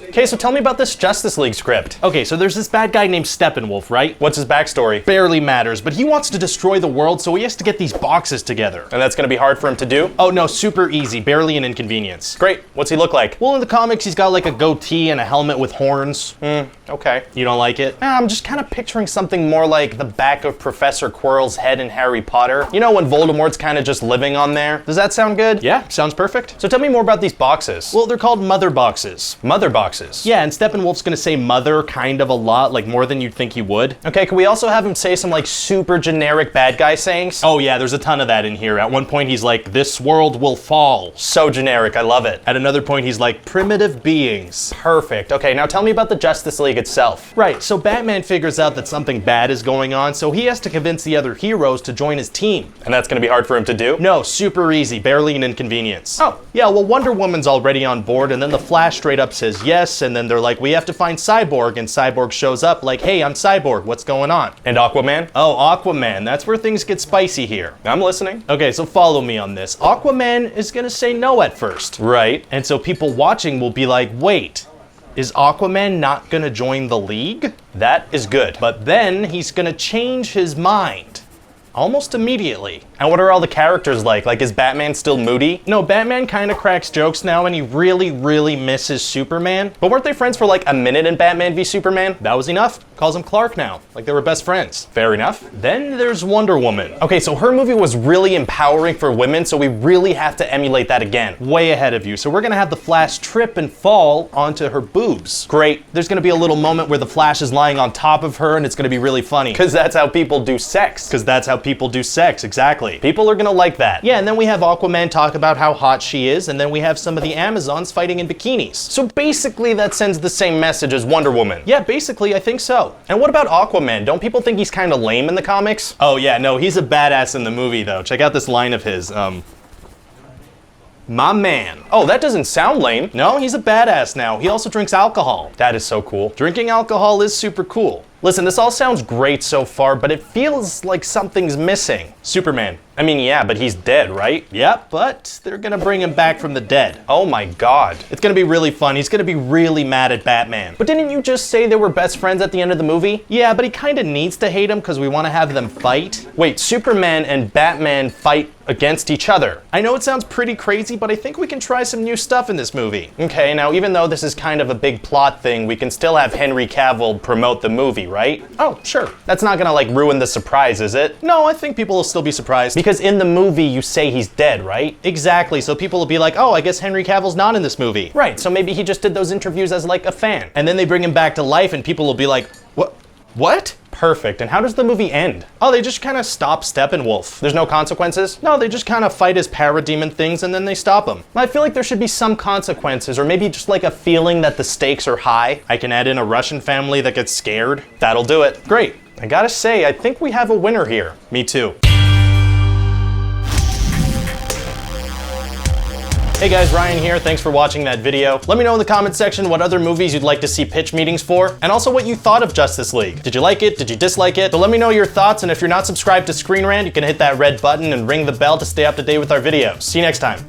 Okay, so tell me about this Justice League script. Okay, so there's this bad guy named Steppenwolf, right? What's his backstory? Barely matters, but he wants to destroy the world, so he has to get these boxes together. And that's gonna be hard for him to do? Oh no, super easy, barely an inconvenience. Great, what's he look like? Well, in the comics, he's got like a goatee and a helmet with horns. Okay. You don't like it? I'm just kind of picturing something more like the back of Professor Quirrell's head in Harry Potter. You know when Voldemort's kind of just living on there? Does that sound good? Yeah, sounds perfect. So tell me more about these boxes. Well, they're called mother boxes. Mother boxes? Yeah, and Steppenwolf's gonna say mother kind of a lot, like more than you'd think he would. Okay, can we also have him say some like super generic bad guy sayings? Oh yeah, there's a ton of that in here. At one point he's like, this world will fall. So generic, I love it. At another point he's like, primitive beings. Perfect. Okay, now tell me about the Justice League itself. Right, so Batman figures out that something bad is going on, so he has to convince the other heroes to join his team. And that's gonna be hard for him to do? No, super easy, barely an inconvenience. Oh, yeah, well Wonder Woman's already on board, and then the Flash straight up says yes, and then they're like, we have to find Cyborg, and Cyborg shows up like, hey, I'm Cyborg, what's going on? And Aquaman? Oh, Aquaman, that's where things get spicy here. I'm listening. Okay, so follow me on this. Aquaman is gonna say no at first. Right. And so people watching will be like, wait, is Aquaman not gonna join the League? That is good. But then he's gonna change his mind. Almost immediately. And what are all the characters like? Like, is Batman still moody? No, Batman kind of cracks jokes now and he really, really misses Superman. But weren't they friends for like a minute in Batman v Superman? That was enough. Calls him Clark now, like they were best friends. Fair enough. Then there's Wonder Woman. Okay, so her movie was really empowering for women, so we really have to emulate that again. Way ahead of you. So we're gonna have the Flash trip and fall onto her boobs. Great. There's gonna be a little moment where the Flash is lying on top of her and it's gonna be really funny. Cause that's how people do sex. Cause that's how people do sex, exactly. People are gonna like that. Yeah, and then we have Aquaman talk about how hot she is, and then we have some of the Amazons fighting in bikinis. So basically that sends the same message as Wonder Woman. Yeah, basically, I think so. And what about Aquaman? Don't people think he's kind of lame in the comics? Oh yeah, no, he's a badass in the movie though. Check out this line of his, my man. Oh, that doesn't sound lame. No, he's a badass now. He also drinks alcohol. That is so cool. Drinking alcohol is super cool. Listen, this all sounds great so far, but it feels like something's missing. Superman. I mean, yeah, but he's dead, right? Yep, but they're gonna bring him back from the dead. Oh my God. It's gonna be really fun. He's gonna be really mad at Batman. But didn't you just say they were best friends at the end of the movie? Yeah, but he kinda needs to hate him because we wanna have them fight. Wait, Superman and Batman fight against each other. I know it sounds pretty crazy, but I think we can try some new stuff in this movie. Okay, now even though this is kind of a big plot thing, we can still have Henry Cavill promote the movie, right? Oh, sure. That's not gonna like ruin the surprise, is it? No, I think people will still be surprised. Because in the movie, you say he's dead, right? Exactly, so people will be like, oh, I guess Henry Cavill's not in this movie. Right, so maybe he just did those interviews as like a fan. And then they bring him back to life and people will be like, what? Perfect, and how does the movie end? Oh, they just kind of stop Steppenwolf. There's no consequences? No, they just kind of fight his parademon things and then they stop him. I feel like there should be some consequences, or maybe just like a feeling that the stakes are high. I can add in a Russian family that gets scared. That'll do it. Great. I gotta say, I think we have a winner here. Me too. Hey guys, Ryan here. Thanks for watching that video. Let me know in the comment section what other movies you'd like to see pitch meetings for, and also what you thought of Justice League. Did you like it? Did you dislike it? So let me know your thoughts, and if you're not subscribed to Screen Rant, you can hit that red button and ring the bell to stay up to date with our videos. See you next time.